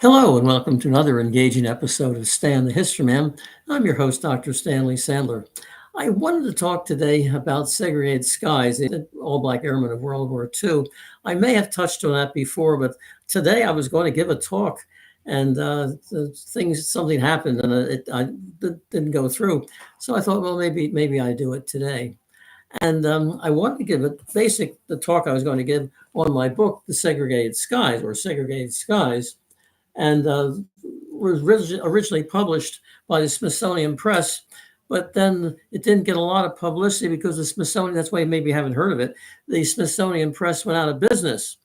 Hello, and welcome to another engaging episode of Stan the History Man. I'm your host, Dr. Stanley Sandler. I wanted to talk today about segregated skies, the all black airmen of World War II. I may have touched on that before, but today I was going to give a talk, and something happened, and didn't go through. So I thought, well, maybe I do it today. And I wanted to give the talk I was going to give on my book, The Segregated Skies, or Segregated Skies, and was originally published by the Smithsonian Press, but then it didn't get a lot of publicity because the Smithsonian, that's why you maybe haven't heard of it, the Smithsonian Press went out of business.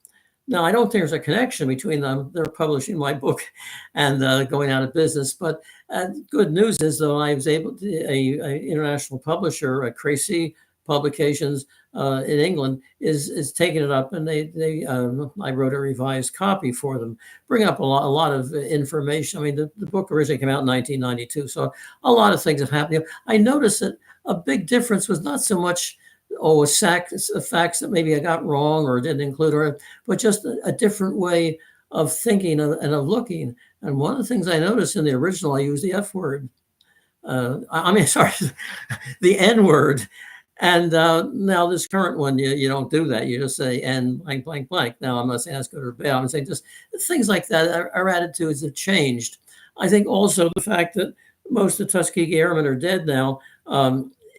Now, I don't think there's a connection between them. They're publishing my book and going out of business. But good news is, though, I was able to, a international publisher, Creasy Publications in England, is taking it up, and I wrote a revised copy for them, bringing up a lot of information. I mean, the book originally came out in 1992, so a lot of things have happened. I noticed that a big difference was not so much facts that maybe I got wrong or didn't include, but just a different way of thinking and of looking. And one of the things I noticed in the original, I used the F word. Sorry, the N word. And now this current one, you don't do that. You just say N blank, blank, blank. Now, I'm not saying that's good or bad. I'm saying just things like that. Our attitudes have changed. I think also the fact that most of the Tuskegee Airmen are dead now,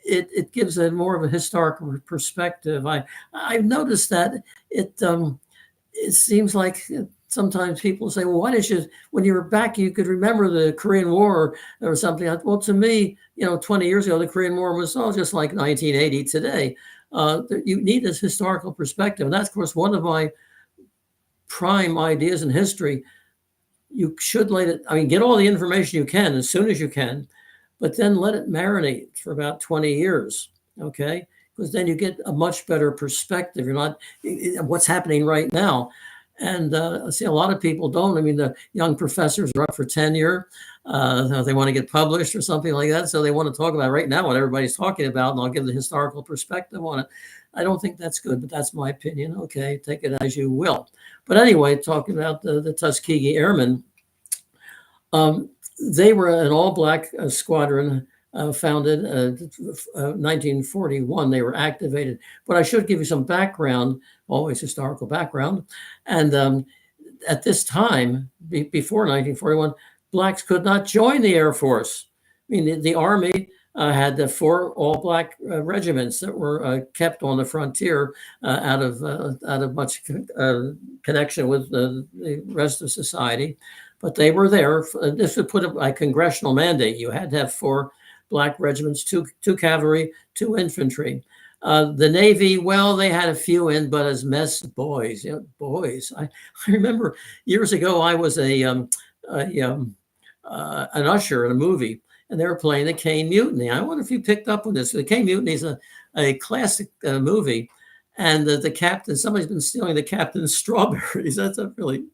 it gives a more of a historical perspective. I've noticed that it seems like sometimes people say, well, why didn't you, when you were back, you could remember the Korean War or something. Well, to me, 20 years ago, the Korean War was all just like 1980 today. You need this historical perspective. And that's, of course, one of my prime ideas in history. You should get all the information you can as soon as you can, but then let it marinate for about 20 years, okay? Because then you get a much better perspective. You're not what's happening right now. And I see a lot of people don't. I mean, the young professors are up for tenure. They want to get published or something like that. So they want to talk about right now what everybody's talking about, and I'll give the historical perspective on it. I don't think that's good, but that's my opinion. Okay, take it as you will. But anyway, talking about the Tuskegee Airmen, they were an all-black squadron founded 1941. They were activated. But I should give you some background, always historical background. And at this time, before 1941, blacks could not join the Air Force. I mean, the Army had the 4 all-black regiments that were kept on the frontier out of much connection with the rest of society. But they were there. This would put a congressional mandate. You had to have 4 black regiments, two cavalry, 2 infantry. The Navy, well, they had a few in, but as mess boys, boys. I remember years ago, I was an usher in a movie, and they were playing the Cane Mutiny. I wonder if you picked up on this. The Cane Mutiny is a classic movie, and the captain, somebody's been stealing the captain's strawberries. That's a really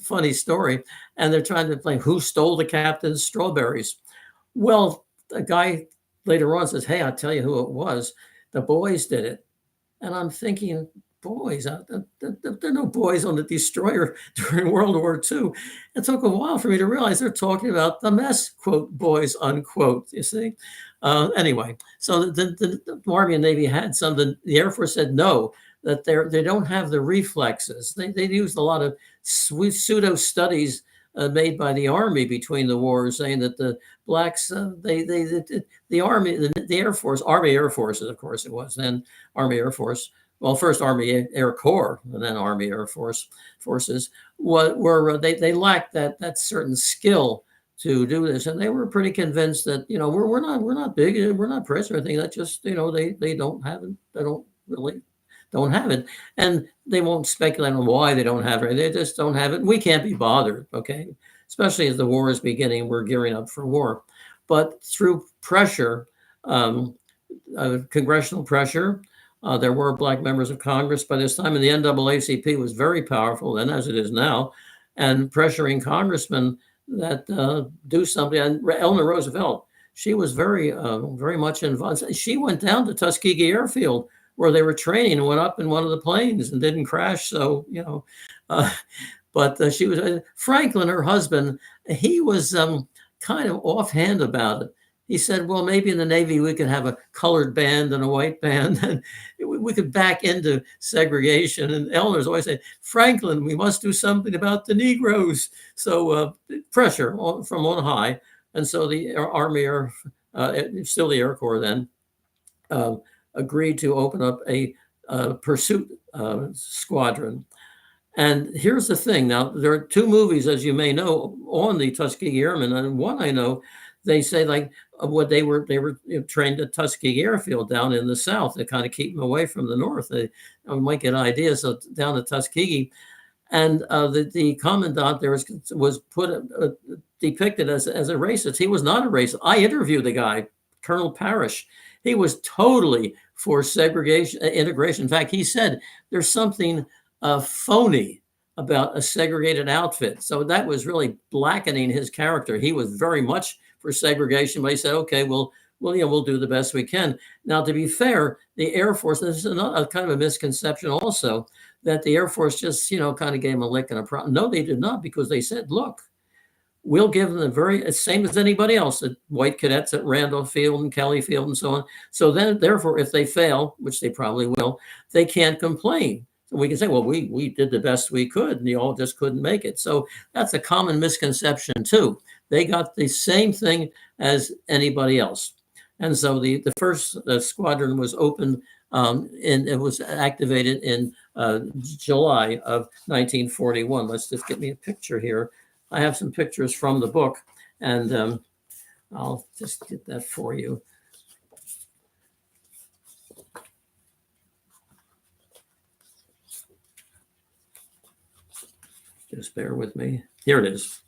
funny story. And they're trying to play who stole the captain's strawberries. Well, a guy later on says, hey, I'll tell you who it was. The boys did it. And I'm thinking, boys, there are no boys on the destroyer during World War II. It took a while for me to realize they're talking about the mess, quote, boys, unquote, you see? Anyway, so the Army and Navy had some, the Air Force said no, that they don't have the reflexes. They used a lot of pseudo studies made by the Army between the wars, saying that the blacks, the Army, the Air Force, Army Air Forces, of course it was then Army Air Force. Well, first Army Air Corps and then Army Air Forces they lacked that certain skill to do this, and they were pretty convinced that we're not big, we're not press or anything. That just they don't have it. They don't have it, and they won't speculate on why they don't have it. They just don't have it. We can't be bothered, okay? Especially as the war is beginning, we're gearing up for war. But through pressure, congressional pressure, there were black members of Congress by this time, and the NAACP was very powerful then, as it is now, and pressuring congressmen that do something. And Eleanor Roosevelt, she was very much involved. She went down to Tuskegee Airfield, where they were training, and went up in one of the planes and didn't crash. So, But she was Franklin, her husband. He was kind of offhand about it. He said, "Well, maybe in the Navy we could have a colored band and a white band, and we could back into segregation." And Eleanor's always saying, "Franklin, we must do something about the Negroes." So pressure from on high, and so the Army, or still the Air Corps then, agreed to open up a pursuit squadron. And here's the thing. Now, there are two movies, as you may know, on the Tuskegee Airmen. And one I know, they say like what they were trained at Tuskegee Airfield down in the South to kind of keep them away from the North. They might get ideas. So down at Tuskegee, and the commandant there was depicted as a racist. He was not a racist. I interviewed the guy, Colonel Parrish. He was totally for segregation, integration. In fact, he said there's something phony about a segregated outfit. So that was really blackening his character. He was very much for segregation, but he said, "Okay, we'll do the best we can." Now, to be fair, the Air Force, this is a kind of a misconception also, that the Air Force just, kind of gave him a lick and a problem. No, they did not, because they said, "Look, we'll give them the very same as anybody else, the white cadets at Randolph Field and Kelly Field and so on. So then, therefore, if they fail, which they probably will, they can't complain. So we can say, well, we did the best we could, and you all just couldn't make it." So that's a common misconception too. They got the same thing as anybody else. And so the first squadron was opened, and it was activated in July of 1941. Let's just get me a picture here. I have some pictures from the book, and I'll just get that for you. Just bear with me. Here it is.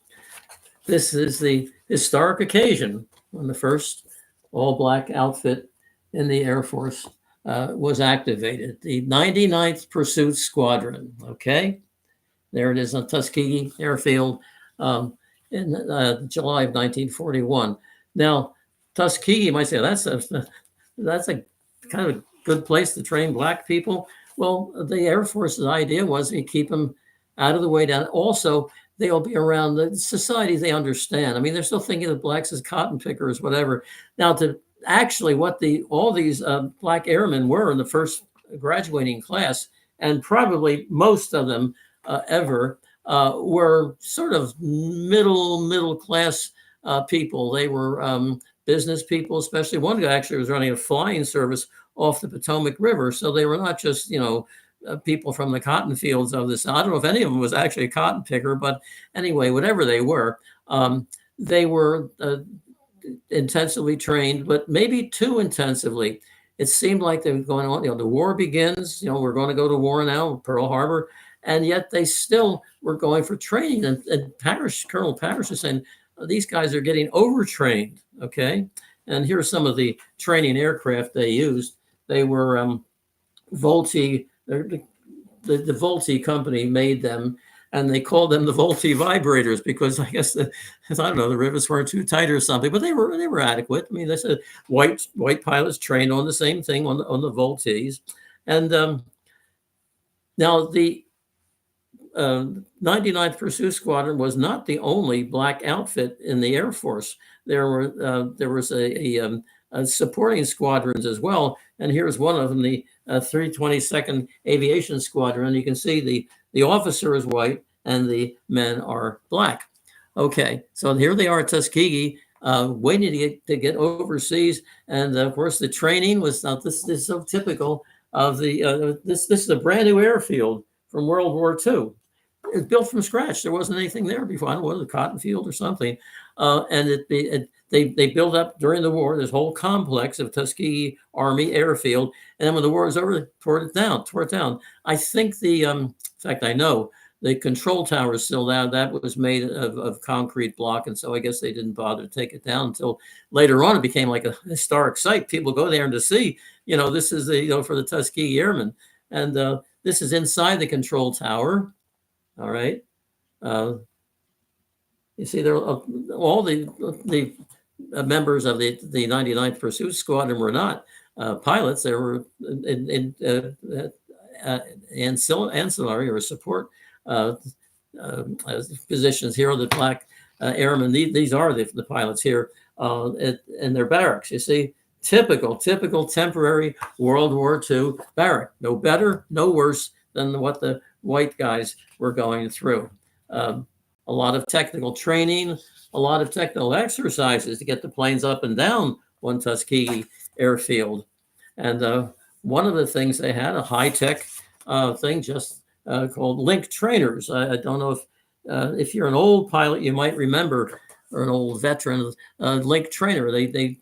This is the historic occasion when the first all-black outfit in the Air Force was activated, the 99th Pursuit Squadron. Okay, there it is on Tuskegee Airfield in July of 1941. Now, Tuskegee, you might say that's a kind of good place to train black people. Well, the Air Force's idea was to keep them out of the way down. Also, they'll be around the society they understand. I mean, they're still thinking of blacks as cotton pickers, whatever. Now, to actually what all these black airmen were in the first graduating class, and probably most of them ever, were sort of middle class people. They were business people, especially one guy actually was running a flying service off the Potomac River. So they were not just, people from the cotton fields of this. I don't know if any of them was actually a cotton picker, but anyway, whatever they were intensively trained, but maybe too intensively. It seemed like they were going on, the war begins, we're going to go to war now, Pearl Harbor, and yet they still were going for training. And Colonel Parrish is saying, these guys are getting overtrained, okay? And here's some of the training aircraft they used. They were Vultee. The Vultee company made them, and they called them the Vultee vibrators because I guess the rivets weren't too tight or something, but they were adequate. I mean, they said white pilots trained on the same thing on the Vultees, and now the 99th Pursuit Squadron was not the only black outfit in the Air Force. There was a supporting squadrons as well, and here's one of them, the 322nd Aviation Squadron. You can see the officer is white and the men are black. Okay, so here they are at Tuskegee, waiting to get overseas, and of course the training was not. This is so typical of the. This is a brand new airfield from World War II. It's built from scratch. There wasn't anything there before. I don't know, whether a cotton field or something, and they built up during the war this whole complex of Tuskegee Army Airfield, and then when the war was over, they tore it down. I think in fact, I know the control tower is still down. That was made of concrete block, and so I guess they didn't bother to take it down until later on. It became like a historic site. People go there and to see, this is for the Tuskegee Airmen, and this is inside the control tower. All right. You see, there all the members of the 99th Pursuit Squadron were not pilots. They were ancillary or support positions. Here are the black airmen. These are the pilots here in their barracks. You see, typical temporary World War II barrack. No better, no worse than what the white guys were going through. A lot of technical training, a lot of technical exercises to get the planes up and down one Tuskegee airfield. And one of the things they had, a high-tech thing just called link trainers. I don't know if you're an old pilot, you might remember, or an old veteran, link trainer. The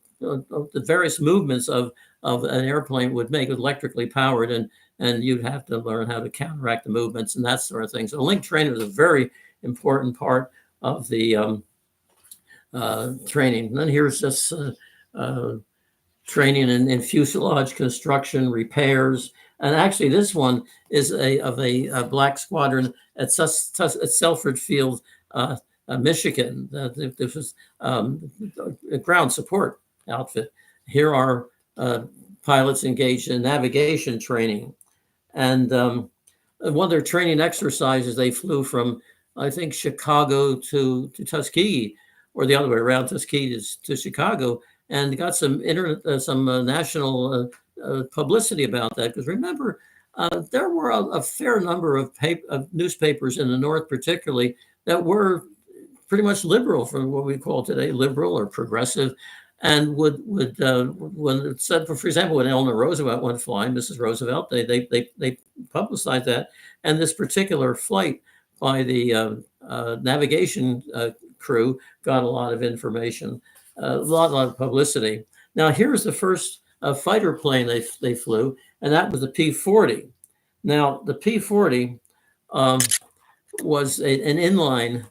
various movements of an airplane would make it electrically powered, and you'd have to learn how to counteract the movements and that sort of thing. So link trainer is a very important part of the training. And then here's just training in fuselage construction, repairs. And actually, this one is of a black squadron at Selford Field, Michigan. This was a ground support outfit. Here are pilots engaged in navigation training. And one of their training exercises, they flew from, I think, Chicago to Tuskegee, or the other way around, Tuskegee to Chicago, and got some national publicity about that. Because remember, there were a fair number of newspapers in the North, particularly, that were pretty much liberal, from what we call today liberal or progressive, and would when it said, for example, when Eleanor Roosevelt went flying, Mrs. Roosevelt, they publicized that, and this particular flight by the navigation crew got a lot of information, a lot of publicity. Now here's the first fighter plane they flew, and that was the P-40. Now the P-40 was an inline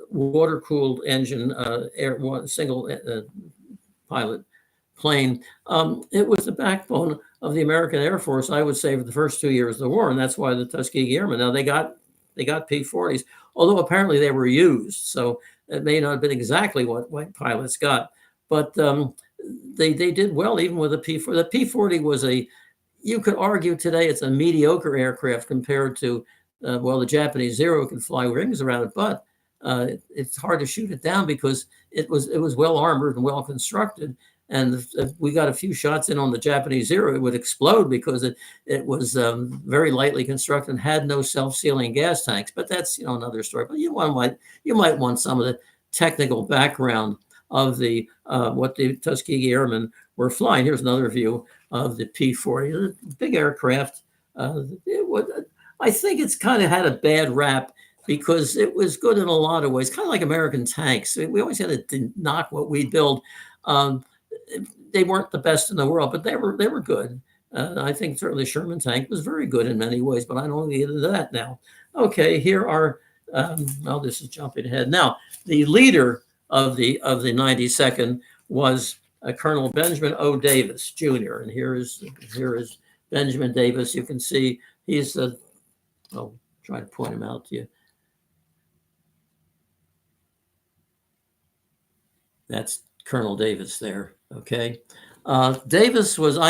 water-cooled engine, single pilot plane. It was the backbone of the American Air Force, I would say, for the first 2 years of the war, and that's why the Tuskegee Airmen. Now they got P-40s, although apparently they were used, so it may not have been exactly what white pilots got, but they did well even with the P-40. The P-40 was you could argue today it's a mediocre aircraft compared to, the Japanese Zero could fly rings around it, but it's hard to shoot it down because it was well armored and well constructed. And if we got a few shots in on the Japanese Zero, it would explode because it was very lightly constructed and had no self-sealing gas tanks. But that's another story. But you might want some of the technical background of the what the Tuskegee Airmen were flying. Here's another view of the P-40, big aircraft. I think it's kind of had a bad rap because it was good in a lot of ways, kind of like American tanks. We always had to knock what we build. They weren't the best in the world, but they were good. I think certainly Sherman tank was very good in many ways, but I don't get into that now. Okay, here are, this is jumping ahead. Now, the leader of the 92nd was Colonel Benjamin O. Davis, Jr. And here is Benjamin Davis. You can see he's I'll try to point him out to you. That's Colonel Davis there. Okay. I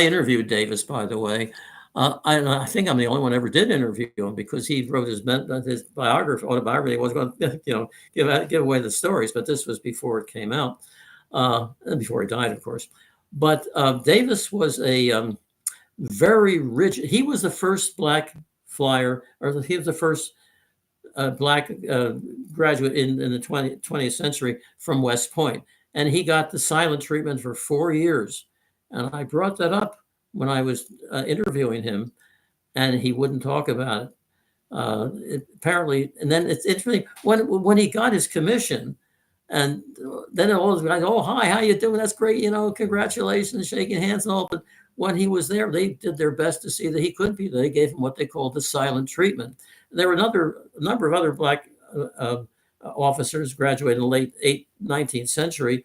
interviewed Davis, by the way. I think I'm the only one who ever did interview him because he wrote his autobiography. He wasn't going to, give away the stories, but this was before it came out, and before he died, of course. But Davis was a very rigid. He was the first black flyer, or he was the first black graduate in the 20th century from West Point. And he got the silent treatment for 4 years. And I brought that up when I was interviewing him, and he wouldn't talk about it. Apparently, and then it's interesting, when he got his commission, and then all the guys, oh, hi, how you doing? That's great, congratulations, shaking hands and all. But when he was there, they did their best to see that he couldn't be there. They gave him what they called the silent treatment. And there were a number of other black officers graduated in the late 19th century.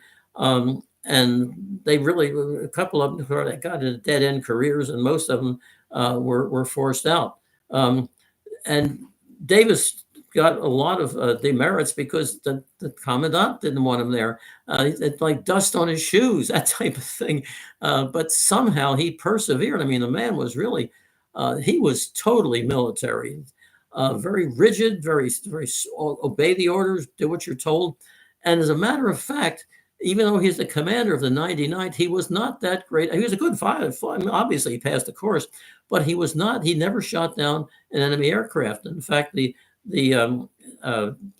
And they a couple of them got into dead end careers, and most of them were forced out. And Davis got a lot of demerits because the commandant didn't want him there. It's like dust on his shoes, that type of thing. But somehow he persevered. I mean, the man was really, he was totally military. very rigid, very obey the orders, do what you're told. And as a matter of fact, even though he's the commander of the 99th, he was not that great. He was a good fighter. I mean, obviously, he passed the course, but he was not. He never shot down an enemy aircraft. In fact, the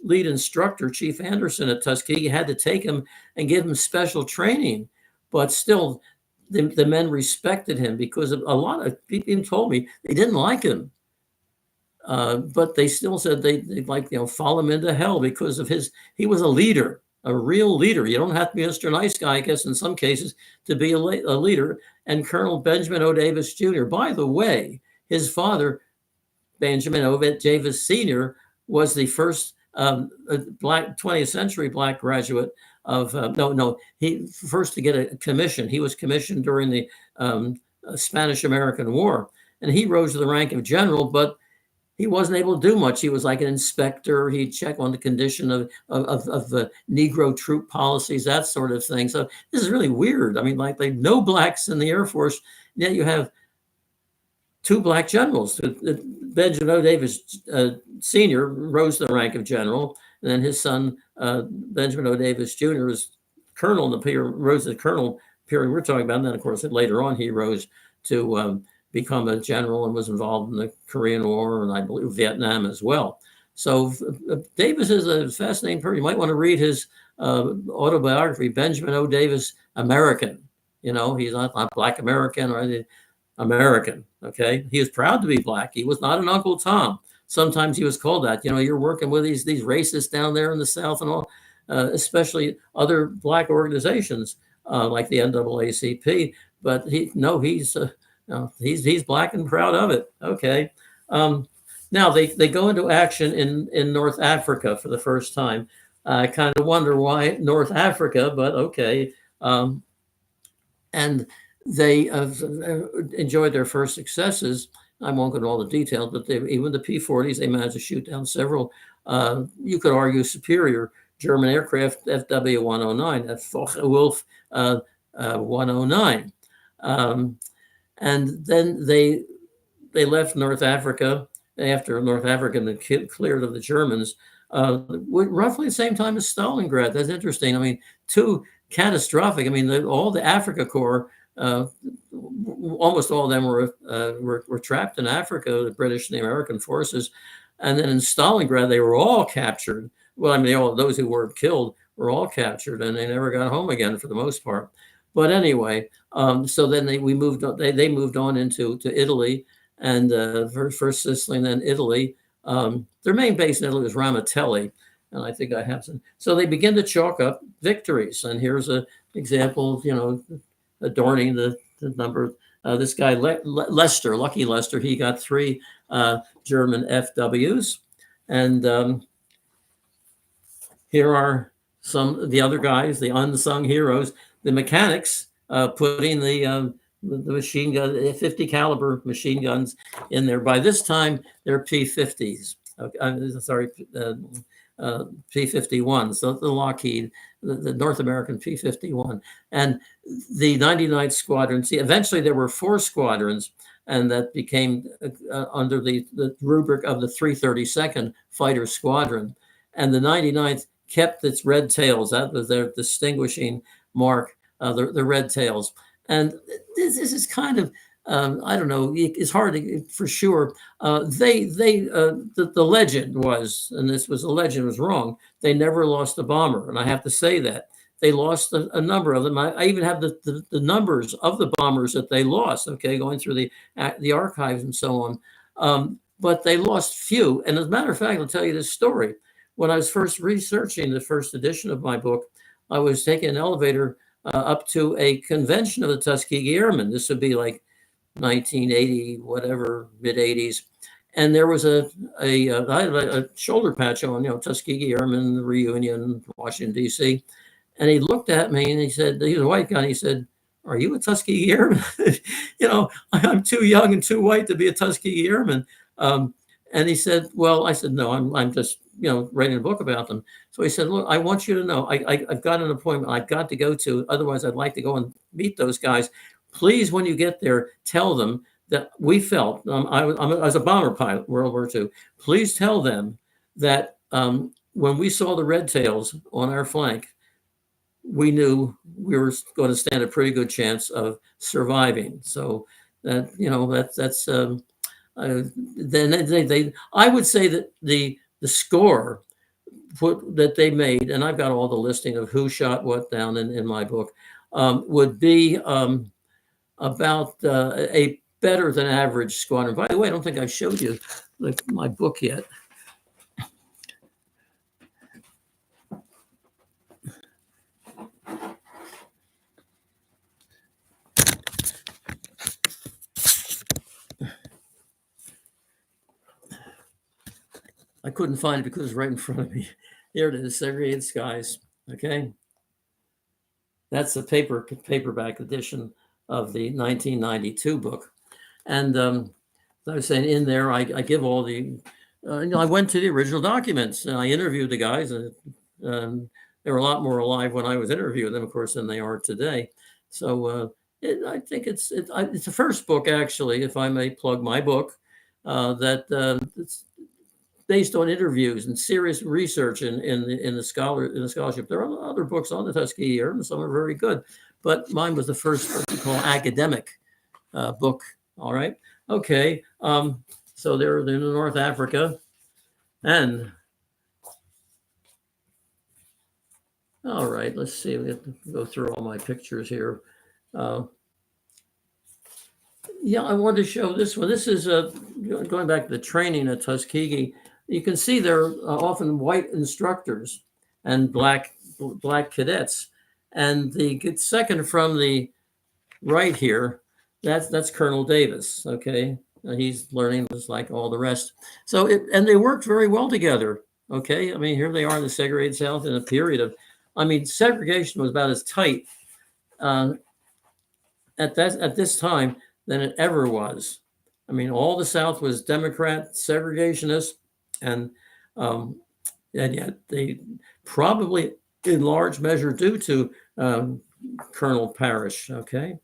lead instructor, Chief Anderson at Tuskegee, had to take him and give him special training. But still, the men respected him because of a lot of people told me they didn't like him. But they still said they'd like, follow him into hell because of he was a leader, a real leader. You don't have to be Mr. Nice Guy, I guess, in some cases, to be a leader. And Colonel Benjamin O. Davis Jr., by the way, his father, Benjamin O. Davis Sr., was the first black 20th century black graduate of, he first to get a commission. He was commissioned during the Spanish-American War, and he rose to the rank of general, but he wasn't able to do much. He was like an inspector. He'd check on the condition of the Negro troop policies, that sort of thing. So this is really weird. I mean, like no blacks in the Air Force, yet you have two black generals. Benjamin O. Davis Sr. rose to the rank of general, and then his son, Benjamin O. Davis Jr., was colonel in the period, rose to colonel period we're talking about. And then, of course, later on, he rose to become a general and was involved in the Korean War and I believe Vietnam as well. So Davis is a fascinating person. You might want to read his autobiography, Benjamin O. Davis, American. He's not Black American or anything. American, okay? He was proud to be black. He was not an Uncle Tom. Sometimes he was called that. You're working with these racists down there in the South and all, especially other black organizations like the NAACP. But he's black and proud of it. Okay. Now they go into action in North Africa for the first time. I kind of wonder why North Africa, but okay. And they enjoyed their first successes. I won't go into all the details, but even the P-40s, they managed to shoot down several, you could argue, superior German aircraft, FW-109, Focke-Wulf 109. And then they left North Africa after North Africa had been cleared of the Germans, roughly the same time as Stalingrad. That's interesting. I mean, two catastrophic. I mean, all the Africa Corps, almost all of them were trapped in Africa, the British and the American forces. And then in Stalingrad, they were all captured. Well, I mean, all those who were killed were all captured, and they never got home again for the most part. But anyway, so then they moved on into Italy, and first Sicily and then Italy. Their main base in Italy was Ramatelli, and I think I have some. So they begin to chalk up victories, and here's an example, adorning the number. This guy Lester, Lucky Lester, he got 3 German FWs, and here are some of the other guys, the unsung heroes. The mechanics putting the machine gun, 50 caliber machine guns in there. By this time, they're P-50s. P-51s, the Lockheed, the North American P-51. And the 99th Squadron, eventually there were 4 squadrons, and that became under the rubric of the 332nd Fighter Squadron. And the 99th kept its red tails. That was their distinguishing mark, the red tails. And this is kind of, I don't know, it's hard to, for sure. The legend was, and this was, the legend was wrong, they never lost a bomber. And I have to say that. They lost a number of them. I even have the numbers of the bombers that they lost, okay, going through the archives and so on. But they lost few. And as a matter of fact, I'll tell you this story. When I was first researching the first edition of my book, I was taking an elevator up to a convention of the Tuskegee Airmen. This would be like 1980, whatever, mid 80s. And there was I had a shoulder patch on, Tuskegee Airmen reunion, Washington, D.C. And he looked at me and he said, he was a white guy, and he said, "Are you a Tuskegee Airman?" I'm too young and too white to be a Tuskegee Airman. And he said, well, I said, no, I'm just, writing a book about them. So he said, look, I want you to know, I've got an appointment I've got to go to. Otherwise, I'd like to go and meet those guys. Please, when you get there, tell them that we felt, I was a bomber pilot, World War II. Please tell them that when we saw the red tails on our flank, we knew we were going to stand a pretty good chance of surviving. So that, that's then I would say that the score that they made, and I've got all the listing of who shot what down in my book, would be about a better than average squadron. By the way, I don't think I showed you my book yet. I couldn't find it because it's right in front of me. Here it is, Segregated Skies. Okay. That's the paperback edition of the 1992 book. And as I was saying, in there, I give all the, I went to the original documents and I interviewed the guys. And they were a lot more alive when I was interviewing them, of course, than they are today. So I think it's the first book, actually, if I may plug my book, it's based on interviews and serious research in the scholarship. There are other books on the Tuskegee Airmen, some are very good, but mine was the first what we call academic book. All right, okay. So they're in North Africa, and all right. Let's see. We have to go through all my pictures here. Yeah, I wanted to show this one. This is going back to the training at Tuskegee. You can see there are often white instructors and black cadets. And the second from the right here, that's Colonel Davis. Okay, he's learning just like all the rest. So and they worked very well together. Okay, I mean here they are in the segregated South in a period of, I mean segregation was about as tight at this time than it ever was. I mean all the South was Democrat segregationist. And yet they probably in large measure due to Colonel Parrish. Okay.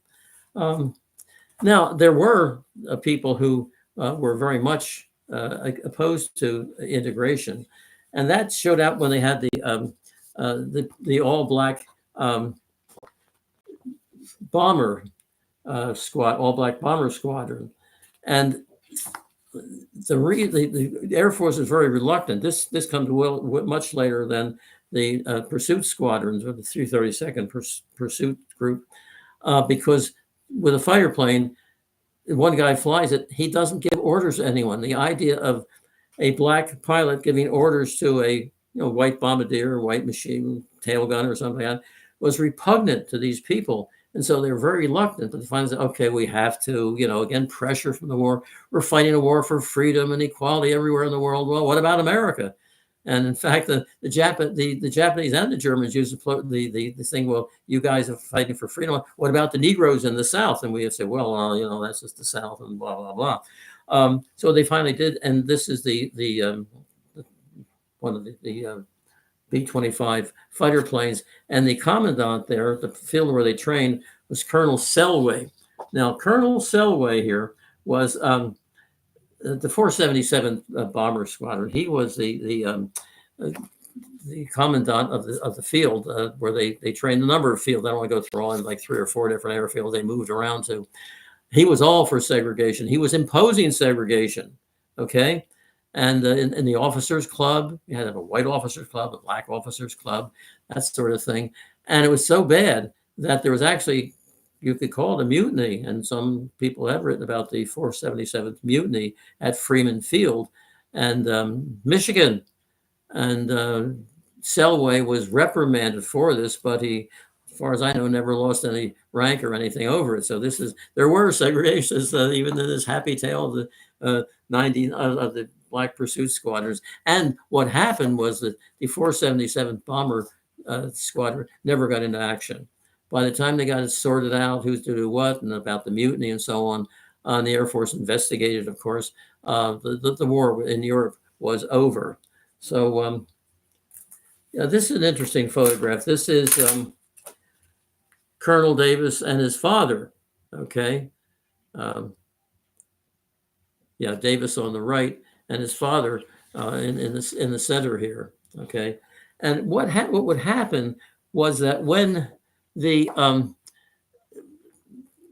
Now there were people who were very much opposed to integration, and that showed out when they had the all black bomber squad, all black bomber squadron, and the Air Force is very reluctant. This comes much later than the pursuit squadrons or the 332nd Pursuit Group, because with a fighter plane, one guy flies it. He doesn't give orders to anyone. The idea of a black pilot giving orders to a white bombardier or white machine tail gunner or something like that was repugnant to these people. And so they're very reluctant to find that, okay, we have to, again, pressure from the war. We're fighting a war for freedom and equality everywhere in the world. Well, what about America? And in fact, the Japanese and the Germans used the thing, well, you guys are fighting for freedom. What about the Negroes in the South? And we have said, well, that's just the South and blah, blah, blah. So they finally did. And this is one of the B-25 fighter planes, and the commandant there, the field where they trained, was Colonel Selway. Now, Colonel Selway here was the 477 bomber squadron. He was the commandant of the field where they trained a number of fields. I don't want to go through all, like 3 or 4 different airfields they moved around to. He was all for segregation. He was imposing segregation. Okay. And in the officers' club, you had a white officers' club, a black officers' club, that sort of thing. And it was so bad that there was actually, you could call it a mutiny. And some people have written about the 477th mutiny at Freeman Field and Michigan. And Selway was reprimanded for this, but he, as far as I know, never lost any rank or anything over it. So there were segregationists even in this happy tale of the 90 of the Black Pursuit Squadrons. And what happened was that the 477th Bomber Squadron never got into action. By the time they got it sorted out, who's to do what, and about the mutiny and so on, the Air Force investigated, of course, the war in Europe was over. So this is an interesting photograph. This is Colonel Davis and his father, okay? Yeah, Davis on the right, and his father in the center here. Okay, and what would happen was that when the um,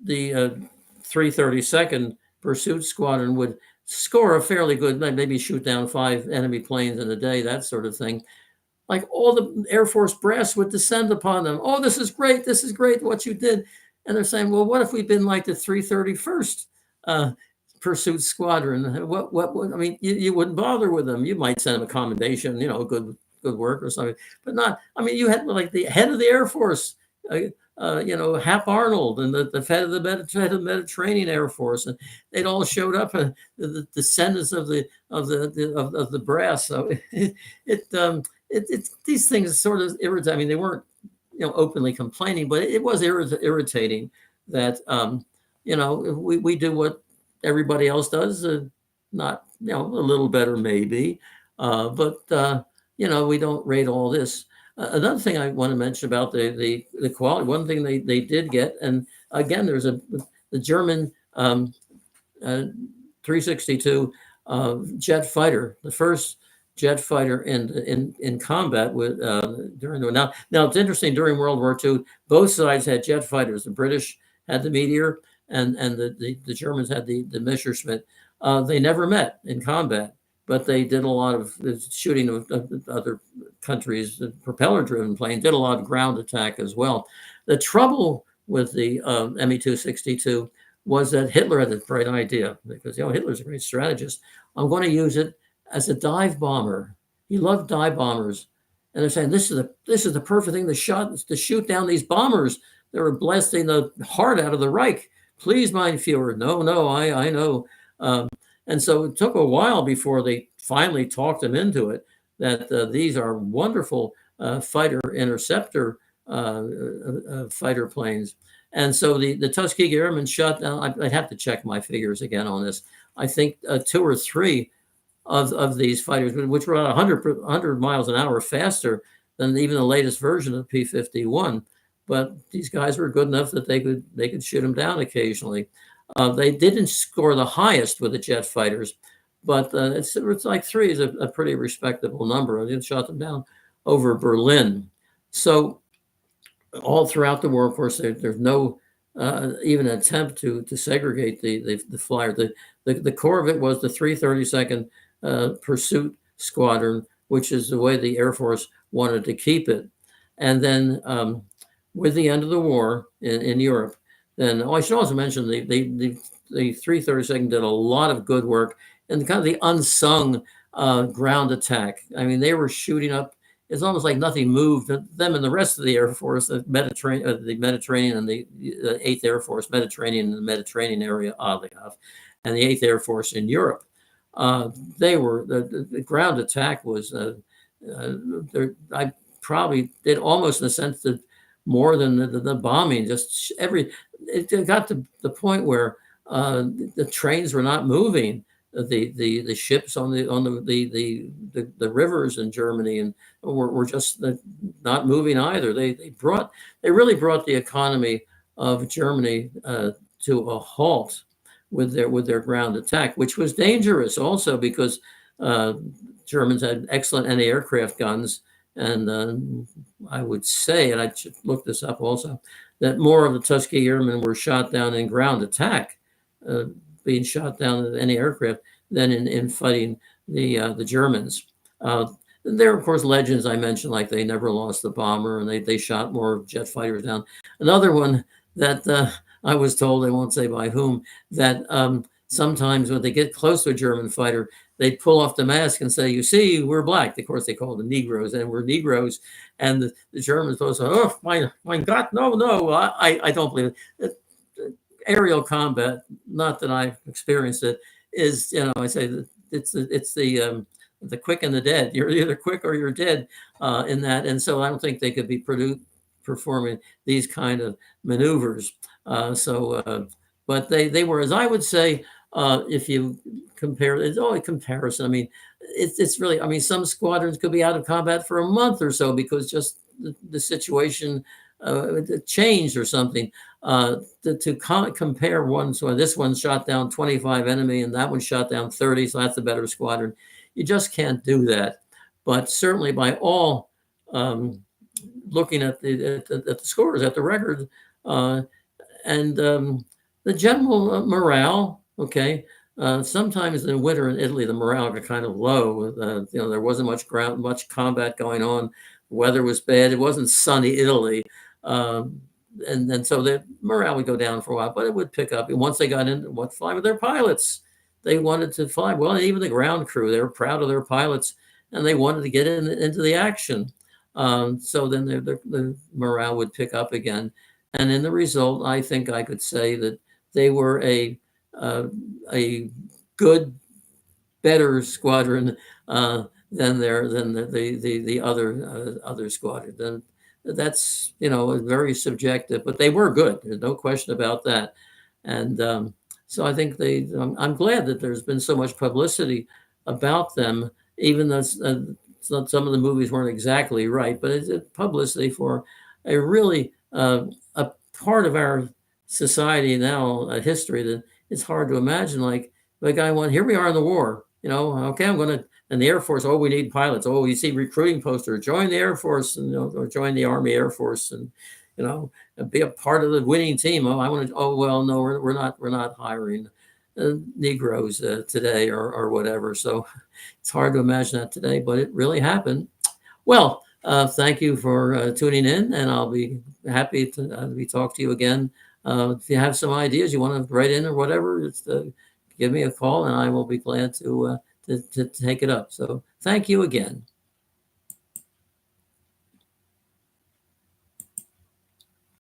the 332nd Pursuit Squadron would score a fairly good, maybe shoot down 5 enemy planes in a day, that sort of thing, like all the Air Force brass would descend upon them. Oh, this is great what you did. And they're saying, well, what if we'd been like the 331st Pursuit Squadron? I mean, you wouldn't bother with them. You might send them a commendation, good work or something, but not, I mean, you had like the head of the Air Force, Hap Arnold and the head of the Mediterranean Air Force, and they'd all showed up, the descendants of the brass. So these things sort of irritate. I mean, they weren't openly complaining, but it was irritating that we do what everybody else does, not a little better maybe, but we don't rate all this. Another thing I want to mention about the quality, one thing they did get, and again, there's the German 362 jet fighter, the first jet fighter in combat with during the now it's interesting, during World War II, both sides had jet fighters. The British had the Meteor, and the Germans had the Messerschmitt. They never met in combat, but they did a lot of shooting of other countries, the propeller-driven plane, did a lot of ground attack as well. The trouble with the Me-262 was that Hitler had a bright idea, because Hitler's a great strategist. I'm going to use it as a dive bomber. He loved dive bombers, and they're saying this is the perfect thing to shoot down these bombers that were blasting the heart out of the Reich. Please, mein Führer. No, I know. And so it took a while before they finally talked him into it, that these are wonderful fighter interceptor fighter planes. And so the Tuskegee Airmen shot down, I'd have to check my figures again on this, I think 2 or 3 of these fighters, which were about 100 miles an hour faster than even the latest version of the P-51. But these guys were good enough that they could shoot them down occasionally. They didn't score the highest with the jet fighters, but it's like 3 is a pretty respectable number. They shot them down over Berlin. So all throughout the war, of course, there's no even attempt to segregate the flyer. The core of it was the 332nd Pursuit Squadron, which is the way the Air Force wanted to keep it. And then with the end of the war in Europe, then I should also mention the 332nd did a lot of good work in kind of the unsung ground attack. I mean, they were shooting up. It's almost like nothing moved them and the rest of the Air Force, the Mediterranean and the 8th Air Force, Mediterranean and the Mediterranean area, oddly enough, and the 8th Air Force in Europe. They were the ground attack was. I probably did almost in a sense that more than the bombing. Just it got to the point where the trains were not moving. The ships on the rivers in Germany and were just not moving either. They really brought the economy of Germany to a halt with their ground attack, which was dangerous also because Germans had excellent anti-aircraft guns, and I would say, and I should look this up also, that more of the Tuskegee Airmen were shot down in ground attack, being shot down in any aircraft, than in fighting the Germans. There are, of course, legends I mentioned, like they never lost the bomber, and they shot more jet fighters down. Another one that I was told, I won't say by whom, that sometimes when they get close to a German fighter, they'd pull off the mask and say, "You see, we're black." Of course, they call them Negroes, and we're Negroes. And the Germans both say, "Oh, my God, no, I don't believe it." Aerial combat, not that I've experienced it, is, I say that it's the quick and the dead. You're either quick or you're dead in that. And so I don't think they could be performing these kind of maneuvers. But they were, as I would say, if you compare, it's only comparison. I mean, it's really, I mean, some squadrons could be out of combat for a month or so because just the situation changed or something. compare one, so this one shot down 25 enemy and that one shot down 30, so that's the better squadron. You just can't do that. But certainly by all looking at the scores, at the record, uh, and the general morale, okay. Sometimes in winter in Italy, the morale got kind of low. There wasn't much combat going on. The weather was bad. It wasn't sunny Italy, um, and so the morale would go down for a while, but it would pick up. And once they got in, what fly with their pilots, they wanted to fly. Well, even the ground crew, they were proud of their pilots, and they wanted to get into the action. So then the morale would pick up again. And in the result, I think I could say that they were uh, a good, better squadron than the other squadron. And that's very subjective, but they were good. There's no question about that. And so I think I'm glad that there's been so much publicity about them, even though some of the movies weren't exactly right, but it's publicity for a really a part of our society now, a history that it's hard to imagine. Like the guy went, here we are in the war. Okay, I'm going to, and the Air Force. Oh, we need pilots. Oh, you see recruiting poster, join the Air Force, and or join the Army Air Force, and be a part of the winning team. Oh, I want to. Oh, well, no, we're not hiring Negroes today or whatever. So it's hard to imagine that today, but it really happened. Well, thank you for tuning in, and I'll be happy to be talk to you again. If you have some ideas you want to write in or whatever, just give me a call, and I will be glad to take it up. So thank you again.